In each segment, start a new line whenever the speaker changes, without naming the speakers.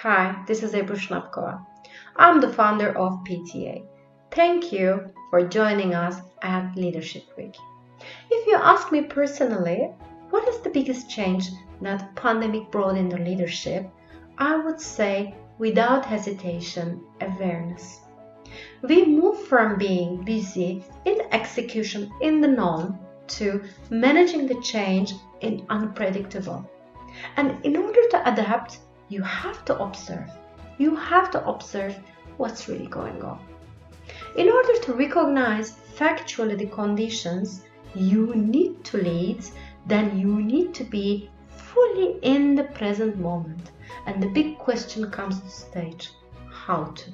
Hi, this is Shnapkova. I'm the founder of PTA. Thank you for joining us at Leadership Week. If you ask me personally, what is the biggest change that pandemic brought into leadership? I would say, without hesitation, awareness. We moved from being busy in execution in the known to managing the change in unpredictable. And in order to adapt, you have to observe. You have to observe what's really going on. In order to recognize factually the conditions you need to lead, then you need to be fully in the present moment. And the big question comes to stage: how to?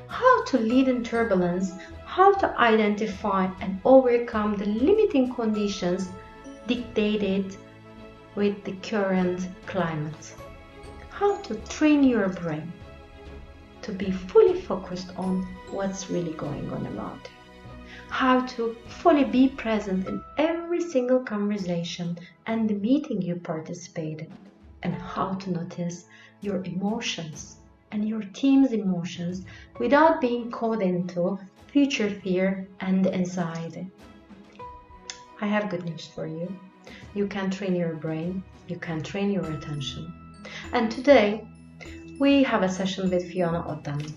How to lead in turbulence, how to identify and overcome the limiting conditions dictated with the current climate. How to train your brain to be fully focused on what's really going on around you. How to fully be present in every single conversation and the meeting you participate in. And how to notice your emotions and your team's emotions without being caught into future fear and anxiety. I have good news for you. You can train your brain, you can train your attention. And today, we have a session with Fiona Donnell.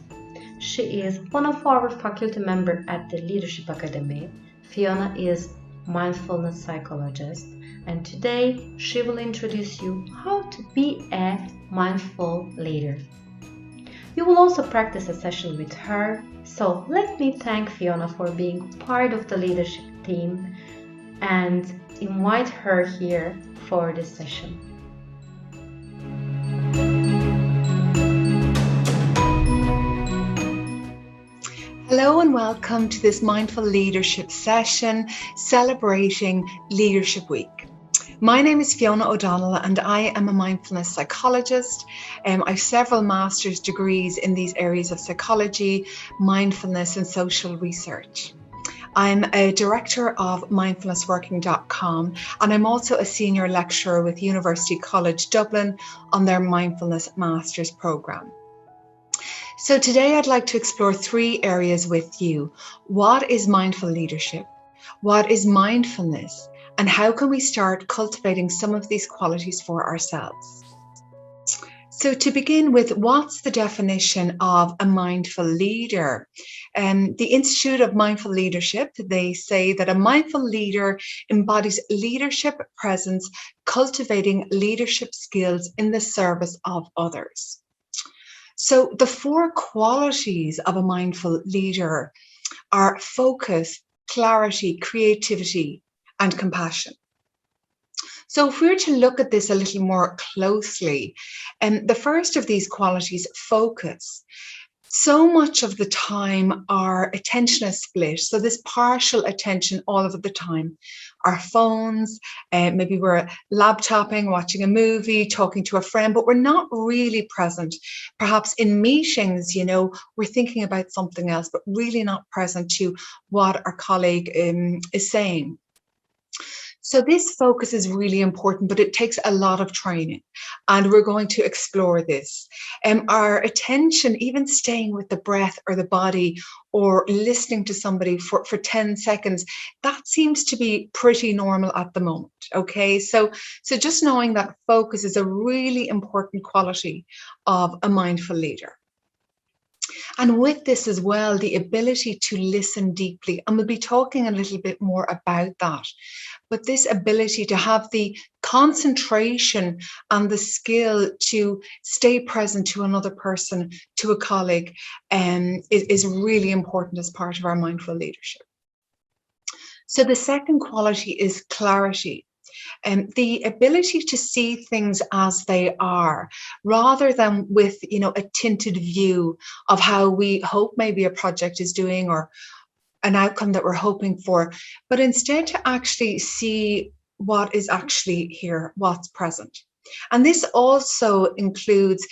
She is one of our faculty members at the Leadership Academy. Fiona is mindfulness psychologist, and today she will introduce you how to be a mindful leader. You will also practice a session with her, so let me thank Fiona for being part of the leadership team and invite her here for this session.
Hello and welcome to this mindful leadership session celebrating Leadership Week. My name is Fiona O'Donnell and I am a mindfulness psychologist. I have several master's degrees in these areas of psychology, mindfulness and social research. I'm a director of mindfulnessworking.com and I'm also a senior lecturer with University College Dublin on their mindfulness master's programme. So today I'd like to explore three areas with you. What is mindful leadership? What is mindfulness? And how can we start cultivating some of these qualities for ourselves? So to begin with, what's the definition of a mindful leader? The Institute of Mindful Leadership, they say that a mindful leader embodies leadership presence, cultivating leadership skills in the service of others. So the four qualities of a mindful leader are focus, clarity, creativity, and compassion. So if we were to look at this a little more closely, the first of these qualities, focus. So much of the time our attention is split. So this partial attention all of the time. Our phones, maybe we're laptoping, watching a movie, talking to a friend, but we're not really present. Perhaps in meetings, we're thinking about something else, but really not present to what our colleague is saying. So this focus is really important, but it takes a lot of training, and we're going to explore this. Our attention, even staying with the breath or the body or listening to somebody for 10 seconds, that seems to be pretty normal at the moment, okay? So just knowing that focus is a really important quality of a mindful leader. And with this as well, the ability to listen deeply, and we'll be talking a little bit more about that. But this ability to have the concentration and the skill to stay present to another person, to a colleague, is really important as part of our mindful leadership. So the second quality is clarity. The ability to see things as they are, rather than with a tinted view of how we hope maybe a project is doing or an outcome that we're hoping for, but instead to actually see what is actually here, what's present. And this also includes,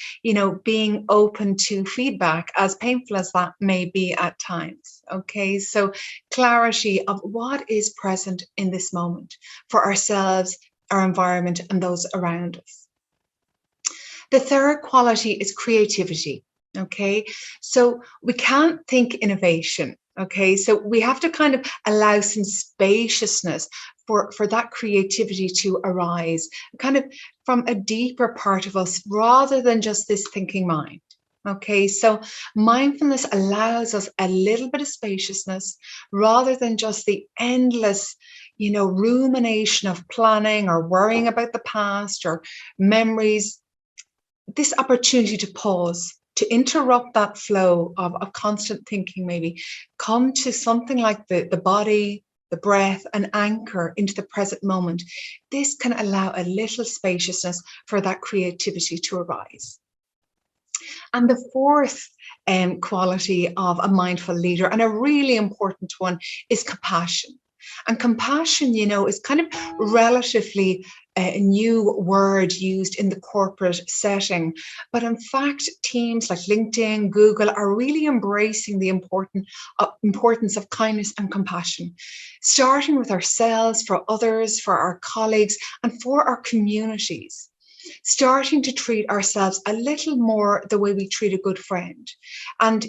being open to feedback, as painful as that may be at times. Okay, so clarity of what is present in this moment for ourselves, our environment, and those around us. The third quality is creativity. Okay, so we can't think innovation. Okay, so we have to kind of allow some spaciousness for that creativity to arise, kind of from a deeper part of us rather than just this thinking mind. Okay, so mindfulness allows us a little bit of spaciousness rather than just the endless, rumination of planning or worrying about the past or memories. This opportunity to pause, to interrupt that flow of constant thinking, maybe come to something like the body, the breath, and anchor into the present moment. This can allow a little spaciousness for that creativity to arise. And the fourth quality of a mindful leader, and a really important one, is compassion. And compassion, is kind of relatively a new word used in the corporate setting. But in fact, teams like LinkedIn, Google are really embracing the importance of kindness and compassion, starting with ourselves, for others, for our colleagues, and for our communities. Starting to treat ourselves a little more the way we treat a good friend. And,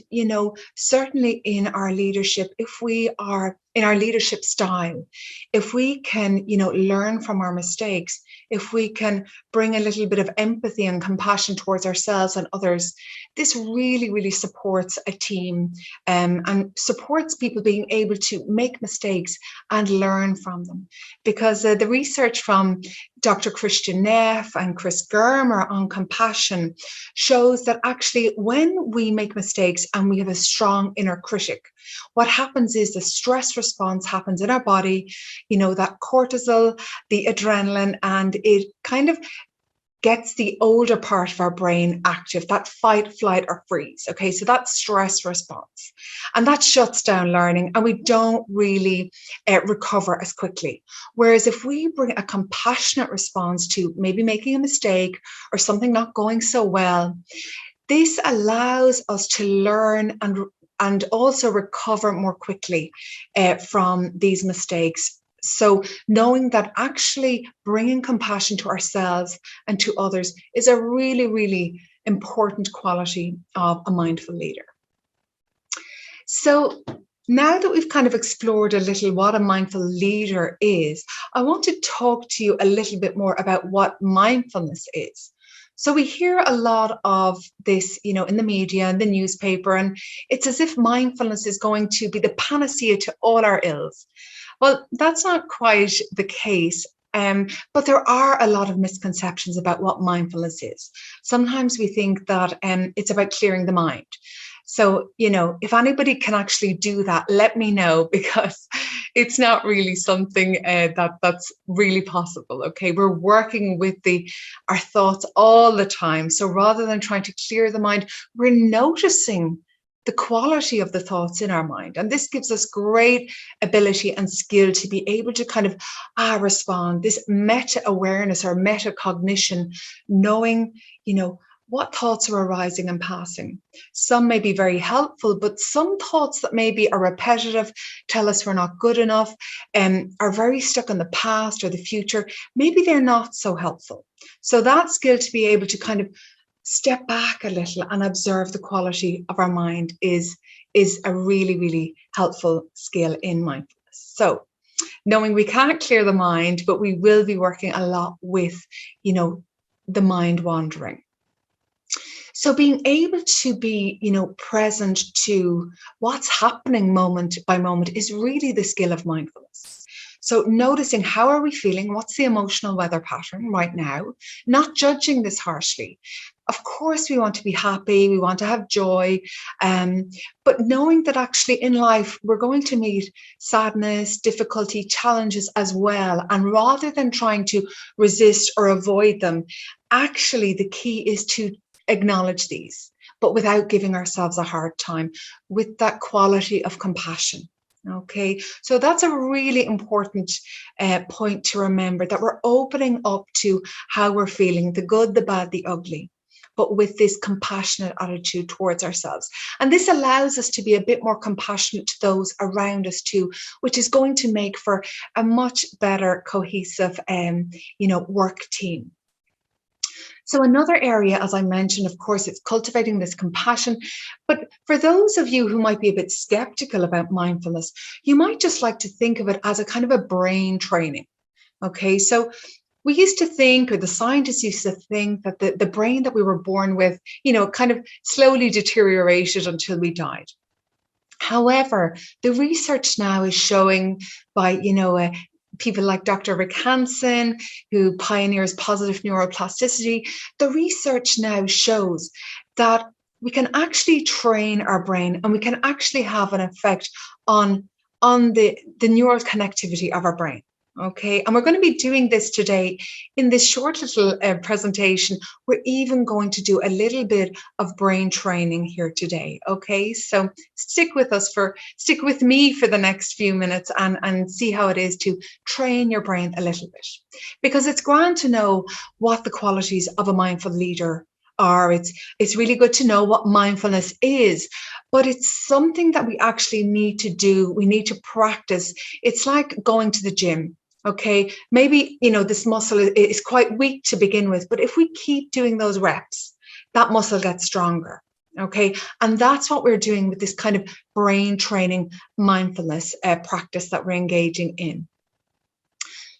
certainly in our leadership, if we are in our leadership style, if we can, learn from our mistakes, if we can bring a little bit of empathy and compassion towards ourselves and others, this really, really supports a team, and supports people being able to make mistakes and learn from them. Because the research from Dr. Christian Neff and Chris Germer on compassion shows that actually when we make mistakes and we have a strong inner critic, what happens is the stress response happens in our body, that cortisol, the adrenaline, and it kind of gets the older part of our brain active, that fight, flight, or freeze. Okay, so that stress response. And that shuts down learning, and we don't really recover as quickly. Whereas if we bring a compassionate response to maybe making a mistake or something not going so well, this allows us to learn and also recover more quickly from these mistakes. So knowing that actually bringing compassion to ourselves and to others is a really, really important quality of a mindful leader. So now that we've kind of explored a little what a mindful leader is, I want to talk to you a little bit more about what mindfulness is. So we hear a lot of this, in the media and the newspaper, and it's as if mindfulness is going to be the panacea to all our ills. Well, that's not quite the case. But there are a lot of misconceptions about what mindfulness is. Sometimes we think that it's about clearing the mind. So, if anybody can actually do that, let me know, because it's not really something that's really possible. Okay, we're working with our thoughts all the time. So rather than trying to clear the mind, we're noticing the quality of the thoughts in our mind. And this gives us great ability and skill to be able to kind of respond, this meta-awareness or metacognition, knowing, what thoughts are arising and passing. Some may be very helpful, but some thoughts that maybe are repetitive, tell us we're not good enough, are very stuck in the past or the future, maybe they're not so helpful. So that skill to be able to kind of step back a little and observe the quality of our mind is a really, really helpful skill in mindfulness. So knowing we can't clear the mind, but we will be working a lot with, the mind wandering. So being able to be, present to what's happening moment by moment is really the skill of mindfulness. So noticing how are we feeling, what's the emotional weather pattern right now, not judging this harshly. Of course, we want to be happy, we want to have joy, but knowing that actually in life, we're going to meet sadness, difficulty, challenges as well. And rather than trying to resist or avoid them, actually the key is to acknowledge these, but without giving ourselves a hard time, with that quality of compassion. Okay, so that's a really important point to remember, that we're opening up to how we're feeling, the good, the bad, the ugly, but with this compassionate attitude towards ourselves. And this allows us to be a bit more compassionate to those around us too, which is going to make for a much better cohesive, work team. So another area, as I mentioned, of course, it's cultivating this compassion. But for those of you who might be a bit skeptical about mindfulness, you might just like to think of it as a kind of a brain training. Okay, so we used to think, or the scientists used to think, that the brain that we were born with, kind of slowly deteriorated until we died. However, the research now is showing by, people like Dr. Rick Hansen, who pioneers positive neuroplasticity, the research now shows that we can actually train our brain and we can actually have an effect on the neural connectivity of our brain. Okay, and we're going to be doing this today in this short little presentation. We're even going to do a little bit of brain training here today. Okay, so stick with me for the next few minutes and see how it is to train your brain a little bit, because it's grand to know what the qualities of a mindful leader are. It's really good to know what mindfulness is, but it's something that we actually need to do. We need to practice. It's like going to the gym. Okay, maybe, this muscle is quite weak to begin with, but if we keep doing those reps, that muscle gets stronger. Okay, and that's what we're doing with this kind of brain training mindfulness practice that we're engaging in.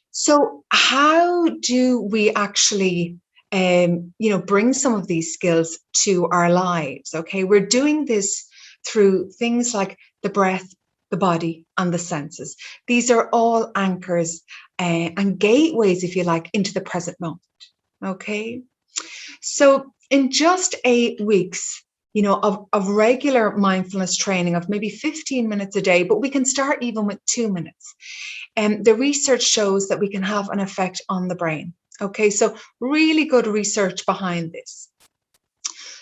So how do we actually bring some of these skills to our lives? Okay, we're doing this through things like the breath, the body, and the senses. These are all anchors and gateways, if you like, into the present moment. Okay, so in just 8 weeks, of regular mindfulness training of maybe 15 minutes a day, but we can start even with 2 minutes. And the research shows that we can have an effect on the brain. Okay, so really good research behind this.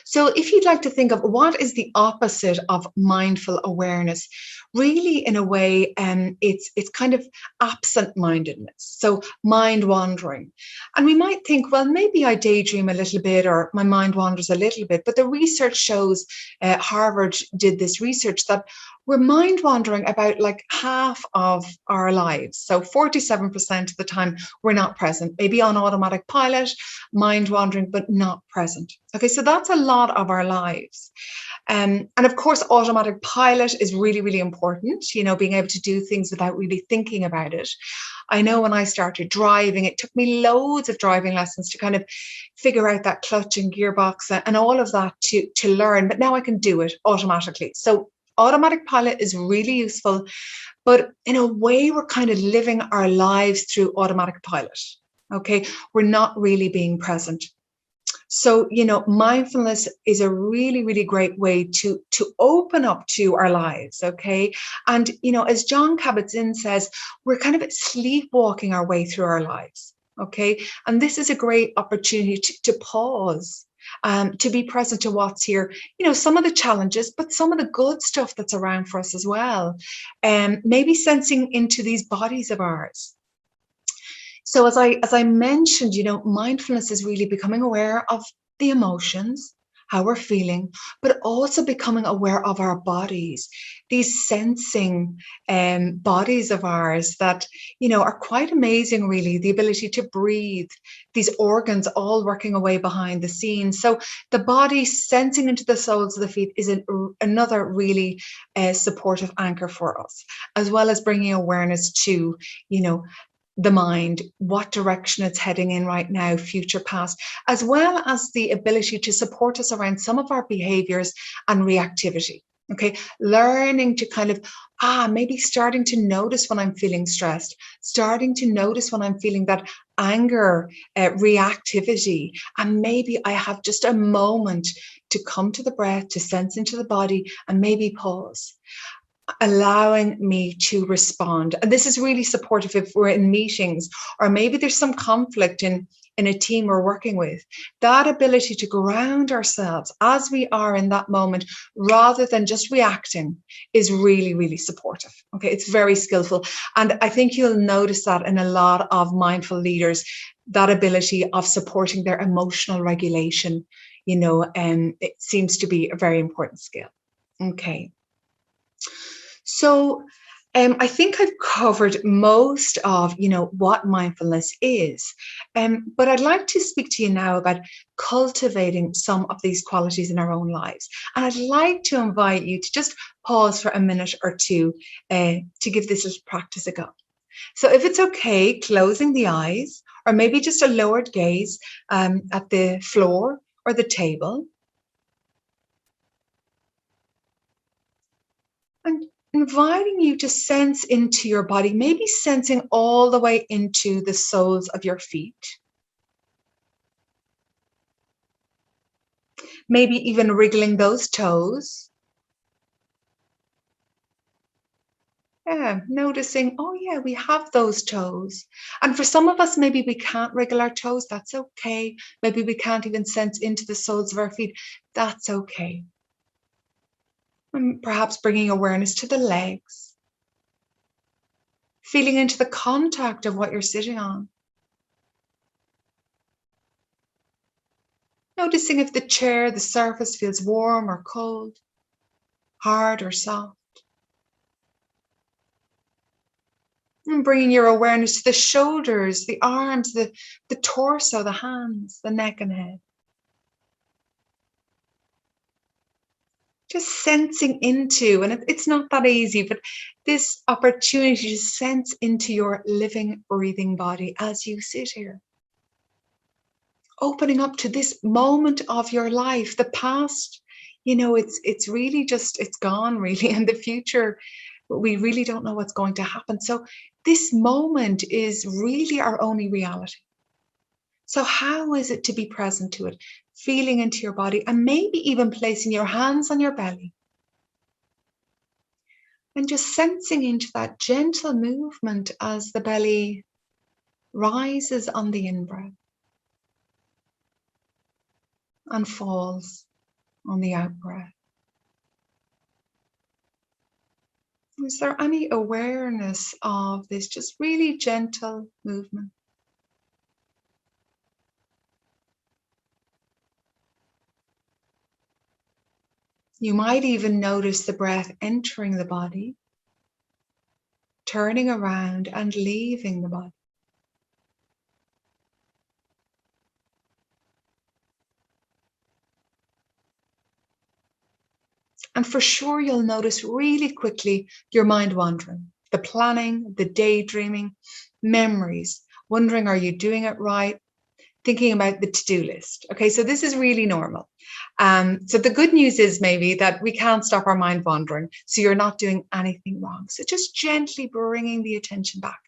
So if you'd like to think of what is the opposite of mindful awareness, really in a way, it's kind of absent-mindedness, so mind wandering. And we might think, well, maybe I daydream a little bit or my mind wanders a little bit, but the research shows, Harvard did this research, that we're mind wandering about like half of our lives. So 47% of the time we're not present, maybe on automatic pilot, mind wandering, but not present. Okay, so that's a lot of our lives. And of course, automatic pilot is really, really important, being able to do things without really thinking about it. I know when I started driving, it took me loads of driving lessons to kind of figure out that clutch and gearbox and all of that to learn, but now I can do it automatically. So automatic pilot is really useful, but in a way, we're kind of living our lives through automatic pilot. Okay, we're not really being present. So, mindfulness is a really, really great way to open up to our lives. Okay. And, as John Kabat-Zinn says, we're kind of sleepwalking our way through our lives. Okay. And this is a great opportunity to pause, to be present to what's here, some of the challenges, but some of the good stuff that's around for us as well. Maybe sensing into these bodies of ours. So as I mentioned, mindfulness is really becoming aware of the emotions, how we're feeling, but also becoming aware of our bodies, these sensing bodies of ours that, are quite amazing, really, the ability to breathe, these organs all working away behind the scenes. So the body sensing into the soles of the feet is another really supportive anchor for us, as well as bringing awareness to, the mind, what direction it's heading in right now, future, past, as well as the ability to support us around some of our behaviors and reactivity. Okay, learning to kind of, maybe starting to notice when I'm feeling stressed, starting to notice when I'm feeling that anger, reactivity, and maybe I have just a moment to come to the breath, to sense into the body, and maybe pause, allowing me to respond. And this is really supportive if we're in meetings, or maybe there's some conflict in a team we're working with. That ability to ground ourselves as we are in that moment, rather than just reacting, is really, really supportive. Okay, it's very skillful. And I think you'll notice that in a lot of mindful leaders, that ability of supporting their emotional regulation, it seems to be a very important skill. Okay. So I think I've covered most of, what mindfulness is. But I'd like to speak to you now about cultivating some of these qualities in our own lives. And I'd like to invite you to just pause for a minute or two to give this little practice a go. So if it's okay, closing the eyes, or maybe just a lowered gaze at the floor or the table. And inviting you to sense into your body, maybe sensing all the way into the soles of your feet. Maybe even wriggling those toes. Yeah, noticing, oh yeah, we have those toes. And for some of us, maybe we can't wriggle our toes. That's okay. Maybe we can't even sense into the soles of our feet. That's okay. And perhaps bringing awareness to the legs. Feeling into the contact of what you're sitting on. Noticing if the chair, the surface feels warm or cold, hard or soft. And bringing your awareness to the shoulders, the arms, the torso, the hands, the neck and head. Just sensing into, and it's not that easy, but this opportunity to sense into your living, breathing body as you sit here. Opening up to this moment of your life. The past, it's really just, it's gone really. And the future, we really don't know what's going to happen. So this moment is really our only reality. So how is it to be present to it? Feeling into your body and maybe even placing your hands on your belly. And just sensing into that gentle movement as the belly rises on the in-breath and falls on the out-breath. Is there any awareness of this just really gentle movement? You might even notice the breath entering the body, turning around and leaving the body. And for sure, you'll notice really quickly your mind wandering, the planning, the daydreaming, memories, wondering, are you doing it right? Thinking about the to-do list. Okay, so this is really normal. So the good news is maybe that we can't stop our mind wandering. So you're not doing anything wrong. So just gently bringing the attention back,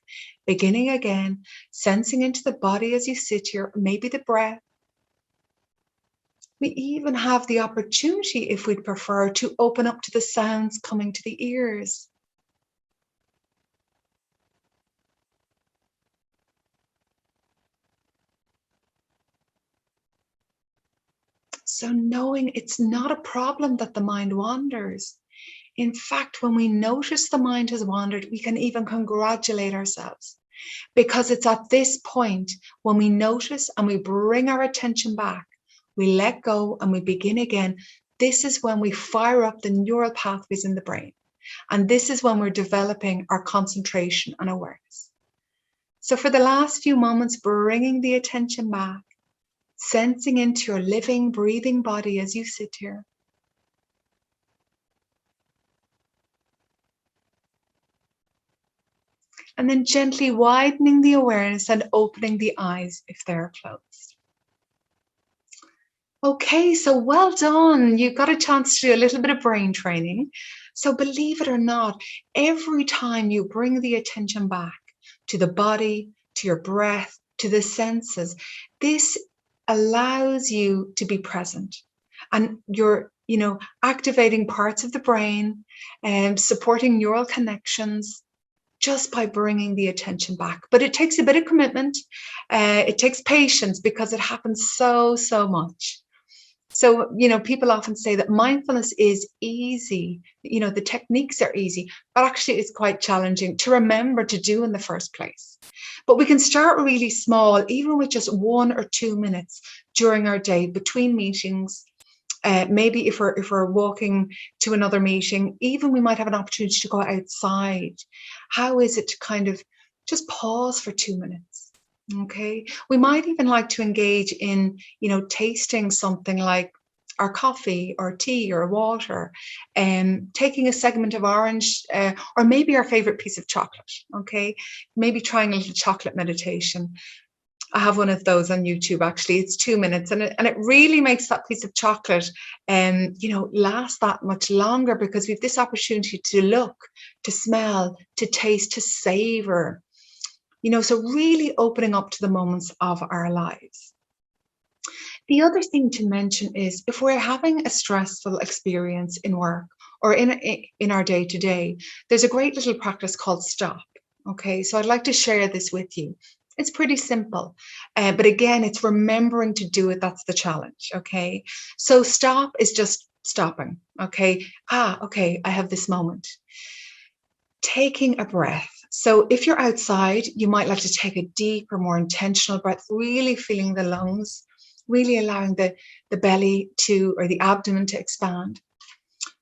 beginning again, sensing into the body as you sit here, maybe the breath. We even have the opportunity, if we'd prefer, to open up to the sounds coming to the ears. So knowing it's not a problem that the mind wanders. In fact, when we notice the mind has wandered, we can even congratulate ourselves, because it's at this point when we notice and we bring our attention back, we let go and we begin again. This is when we fire up the neural pathways in the brain. And this is when we're developing our concentration and awareness. So for the last few moments, bringing the attention back, sensing into your living, breathing body as you sit here. And then gently widening the awareness and opening the eyes if they're closed. Okay, so well done. You got a chance to do a little bit of brain training. So believe it or not, every time you bring the attention back to the body, to your breath, to the senses, this allows you to be present. And you're, activating parts of the brain and supporting neural connections just by bringing the attention back. But it takes a bit of commitment. It takes patience because it happens so much. So, people often say that mindfulness is easy. The techniques are easy, but actually it's quite challenging to remember to do in the first place. But we can start really small, even with just 1 or 2 minutes during our day between meetings, Maybe if we're walking to another meeting, even we might have an opportunity to go outside. How is it to kind of just pause for 2 minutes? Okay. We might even like to engage in, tasting something like our coffee or tea or water, and taking a segment of orange, or maybe our favorite piece of chocolate. Okay. Maybe trying a little chocolate meditation. I have one of those on YouTube, actually. It's 2 minutes, and it really makes that piece of chocolate, last that much longer, because we have this opportunity to look, to smell, to taste, to savor, so really opening up to the moments of our lives. The other thing to mention is, if we're having a stressful experience in work or in our day to day, there's a great little practice called stop. Okay, so I'd like to share this with you. It's pretty simple, but again, it's remembering to do it. That's the challenge. Okay, so stop is just stopping. Okay, okay, I have this moment. Taking a breath. So if you're outside, you might like to take a deeper, more intentional breath, really feeling the lungs, really allowing the belly or the abdomen to expand.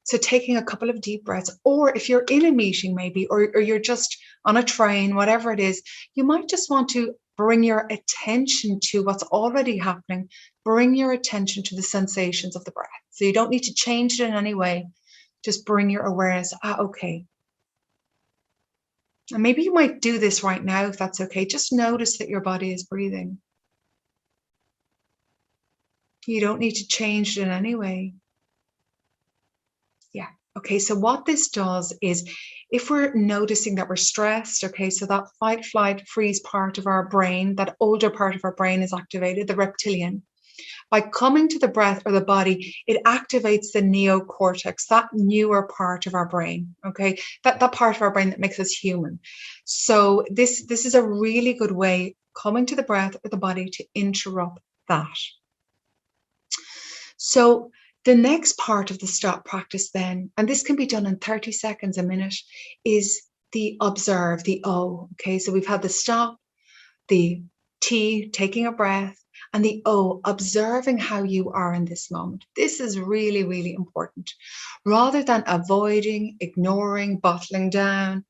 So taking a couple of deep breaths, or if you're in a meeting maybe, or you're just on a train, whatever it is, you might just want to bring your attention to what's already happening. Bring your attention to the sensations of the breath. So you don't need to change it in any way. Just bring your awareness. Okay. And maybe you might do this right now, if that's okay. Just notice that your body is breathing. You don't need to change it in any way. Yeah. Okay, so what this does is, if we're noticing that we're stressed, okay, so that fight, flight, freeze part of our brain, that older part of our brain is activated, the reptilian. By coming to the breath or the body, it activates the neocortex, that newer part of our brain, okay, that part of our brain that makes us human. So this is a really good way, coming to the breath or the body, to interrupt that. So the next part of the stop practice then, and this can be done in 30 seconds, a minute, is the observe, the O. Okay, so we've had the stop, the T, taking a breath, and the O, observing how you are in this moment. This is really, really important. Rather than avoiding, ignoring, bottling down,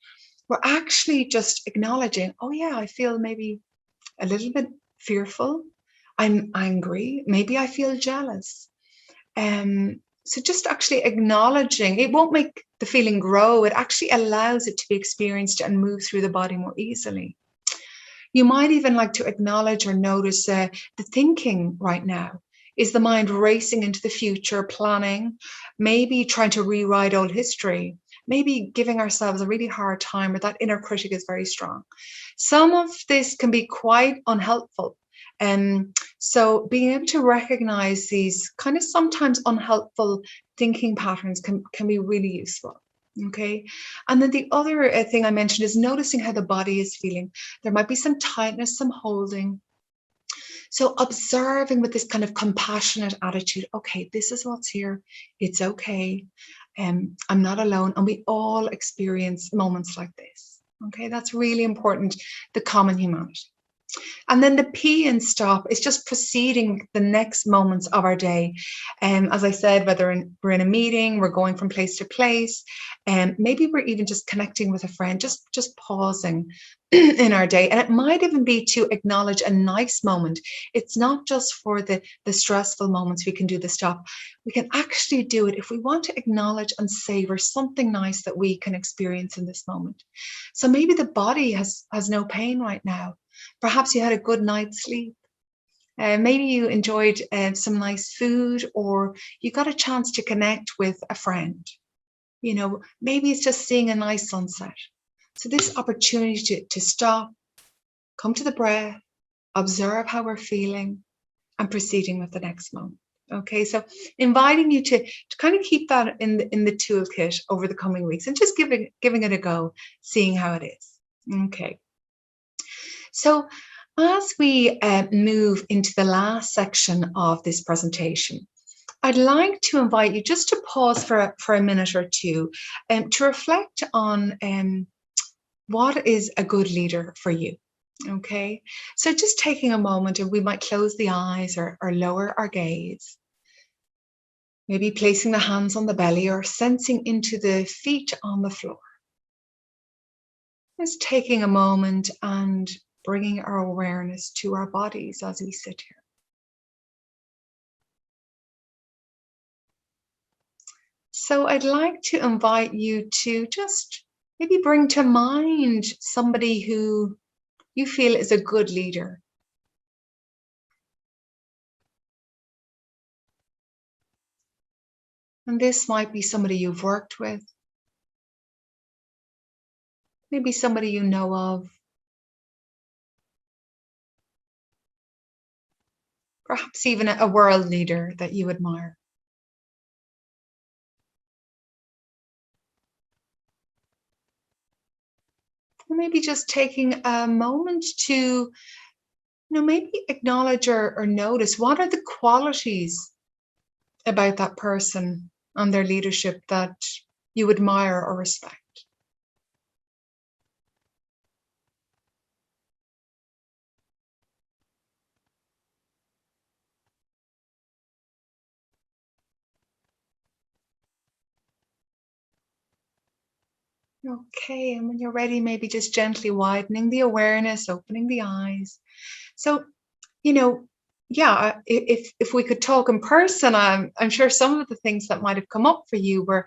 we're actually just acknowledging, oh yeah, I feel maybe a little bit fearful. I'm angry. Maybe I feel jealous. So just actually acknowledging, it won't make the feeling grow. It actually allows it to be experienced and move through the body more easily. You might even like to acknowledge or notice the thinking right now. Is the mind racing into the future, planning, maybe trying to rewrite old history, maybe giving ourselves a really hard time, or that inner critic is very strong? Some of this can be quite unhelpful. So being able to recognize these kind of sometimes unhelpful thinking patterns can be really useful. Okay. And then the other thing I mentioned is noticing how the body is feeling. There might be some tightness, some holding. So observing with this kind of compassionate attitude, okay, this is what's here. It's okay. I'm not alone. And we all experience moments like this. Okay, that's really important, the common humanity. And then the P in stop is just proceeding the next moments of our day. As I said, whether we're in a meeting, we're going from place to place, and maybe we're even just connecting with a friend, just pausing in our day. And it might even be to acknowledge a nice moment. It's not just for the stressful moments we can do the stop. We can actually do it if we want to acknowledge and savor something nice that we can experience in this moment. So maybe the body has no pain right now. Perhaps you had a good night's sleep. Maybe you enjoyed some nice food, or you got a chance to connect with a friend. Maybe it's just seeing a nice sunset. So this opportunity to stop, come to the breath, observe how we're feeling, and proceeding with the next moment. Okay, so inviting you to kind of keep that in the toolkit over the coming weeks, and just giving it a go, seeing how it is. Okay. So as we move into the last section of this presentation, I'd like to invite you just to pause for a minute or two, to reflect on what is a good leader for you. Okay, so just taking a moment, and we might close the eyes or lower our gaze. Maybe placing the hands on the belly or sensing into the feet on the floor. Just taking a moment and bringing our awareness to our bodies as we sit here. So I'd like to invite you to just maybe bring to mind somebody who you feel is a good leader. And this might be somebody you've worked with, maybe somebody you know of, perhaps even a world leader that you admire. Or maybe just taking a moment to maybe acknowledge or notice what are the qualities about that person and their leadership that you admire or respect. Okay, and when you're ready, maybe just gently widening the awareness, opening the eyes. So, yeah, if we could talk in person, I'm sure some of the things that might have come up for you were,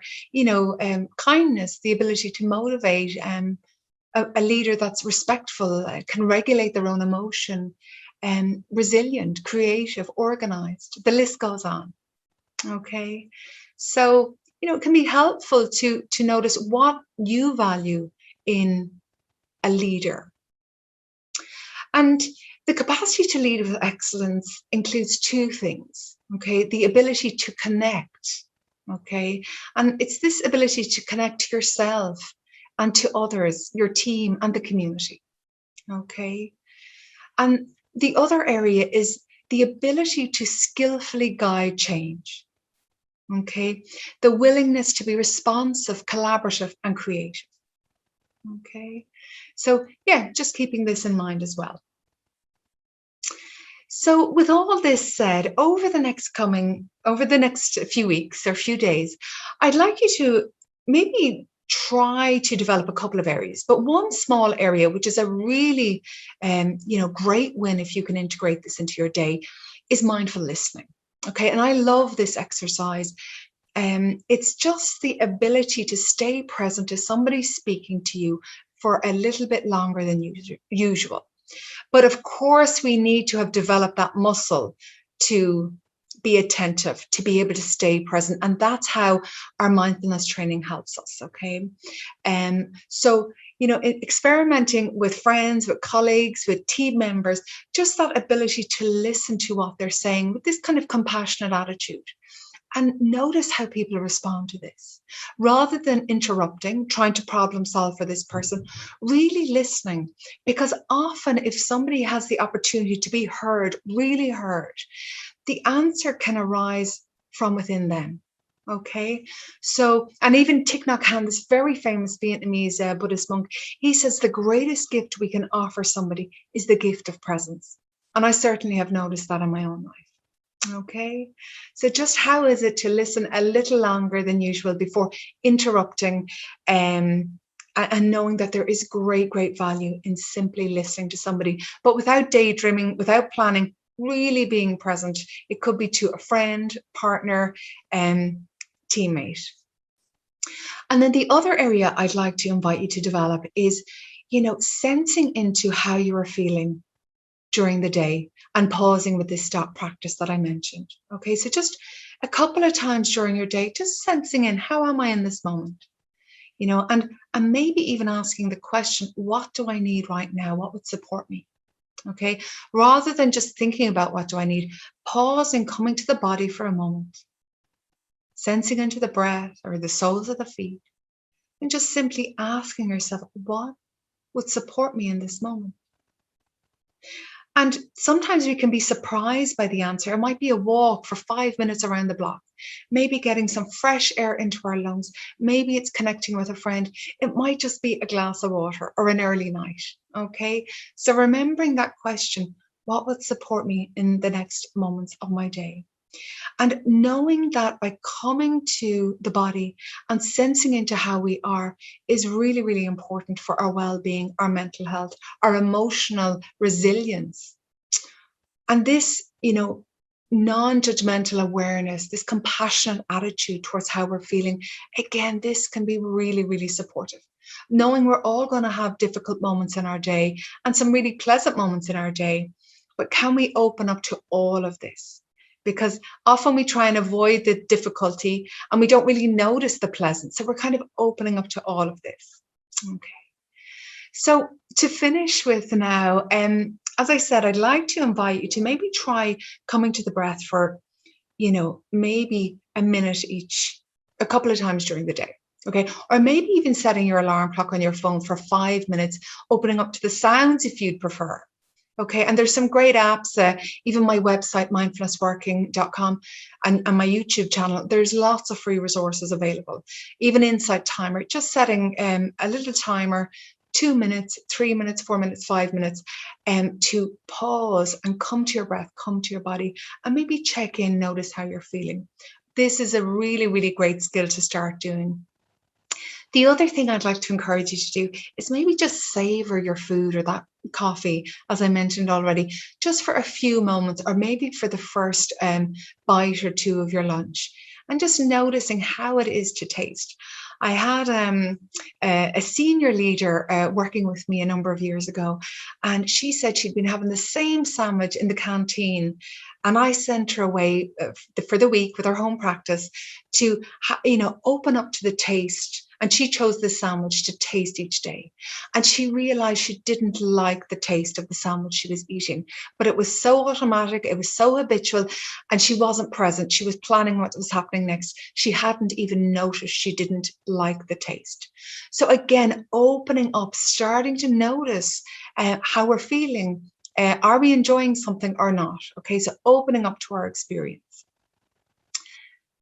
kindness, the ability to motivate, a leader that's respectful, can regulate their own emotion, resilient, creative, organized. The list goes on. Okay, so it can be helpful to notice what you value in a leader. And the capacity to lead with excellence includes two things, okay? The ability to connect, okay? And it's this ability to connect to yourself and to others, your team and the community, okay? And the other area is the ability to skillfully guide change, okay? The willingness to be responsive, collaborative, and creative, okay? So yeah, just keeping this in mind as well. So with all this said, over the next few weeks or few days, I'd like you to maybe try to develop a couple of areas, but one small area, which is a really, great win if you can integrate this into your day, is mindful listening. Okay, and I love this exercise. It's just the ability to stay present to somebody speaking to you for a little bit longer than usual. But of course, we need to have developed that muscle to be attentive, to be able to stay present. And that's how our mindfulness training helps us. Okay. So, experimenting with friends, with colleagues, with team members, just that ability to listen to what they're saying with this kind of compassionate attitude. And notice how people respond to this. Rather than interrupting, trying to problem solve for this person, really listening. Because often if somebody has the opportunity to be heard, really heard, the answer can arise from within them. Okay, so, and even Thich Nhat Hanh, this very famous Vietnamese Buddhist monk, he says the greatest gift we can offer somebody is the gift of presence. And I certainly have noticed that in my own life. Okay, so just how is it to listen a little longer than usual before interrupting, and knowing that there is great, great value in simply listening to somebody, but without daydreaming, without planning, really being present. It could be to a friend, partner, teammate. And then the other area I'd like to invite you to develop is, sensing into how you are feeling during the day and pausing with this stop practice that I mentioned. Okay, so just a couple of times during your day, just sensing in, how am I in this moment? And maybe even asking the question, what do I need right now? What would support me? Okay, rather than just thinking about what do I need, pause and coming to the body for a moment, sensing into the breath or the soles of the feet, and just simply asking yourself, what would support me in this moment? And sometimes we can be surprised by the answer. It might be a walk for 5 minutes around the block, maybe getting some fresh air into our lungs. Maybe it's connecting with a friend. It might just be a glass of water or an early night. Okay. So remembering that question, what would support me in the next moments of my day? And knowing that by coming to the body and sensing into how we are is really, really important for our well-being, our mental health, our emotional resilience. And this, non-judgmental awareness, this compassionate attitude towards how we're feeling, again, this can be really, really supportive. Knowing we're all going to have difficult moments in our day and some really pleasant moments in our day, but can we open up to all of this? Because often we try and avoid the difficulty and we don't really notice the pleasant. So we're kind of opening up to all of this. Okay. So to finish with now, as I said, I'd like to invite you to maybe try coming to the breath for, maybe a minute each, a couple of times during the day. Okay. Or maybe even setting your alarm clock on your phone for 5 minutes, opening up to the sounds if you'd prefer. Okay. And there's some great apps, even my website, mindfulnessworking.com, and my YouTube channel. There's lots of free resources available, even Insight Timer, just setting a little timer, 2 minutes, 3 minutes, 4 minutes, 5 minutes, to pause and come to your breath, come to your body, and maybe check in, notice how you're feeling. This is a really, really great skill to start doing. The other thing I'd like to encourage you to do is maybe just savor your food or that coffee, as I mentioned already, just for a few moments, or maybe for the first bite or two of your lunch, and just noticing how it is to taste. I had a senior leader working with me a number of years ago, and she said she'd been having the same sandwich in the canteen, and I sent her away for the week with her home practice to, open up to the taste. And she chose this sandwich to taste each day. And she realized she didn't like the taste of the sandwich she was eating, but it was so automatic, it was so habitual, and she wasn't present. She was planning what was happening next. She hadn't even noticed she didn't like the taste. So again, opening up, starting to notice how we're feeling. Are we enjoying something or not? Okay, so opening up to our experience.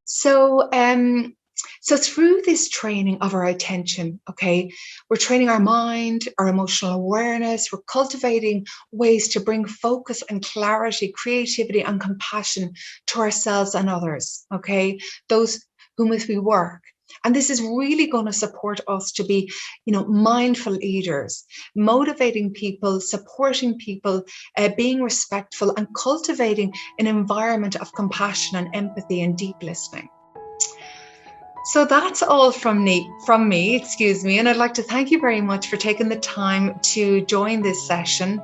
So through this training of our attention, okay, we're training our mind, our emotional awareness, we're cultivating ways to bring focus and clarity, creativity and compassion to ourselves and others, okay, those whom with we work. And this is really going to support us to be, mindful leaders, motivating people, supporting people, being respectful, and cultivating an environment of compassion and empathy and deep listening. So that's all from me, and I'd like to thank you very much for taking the time to join this session.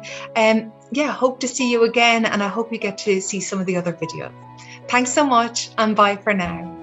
Hope to see you again, and I hope you get to see some of the other videos. Thanks so much, and bye for now.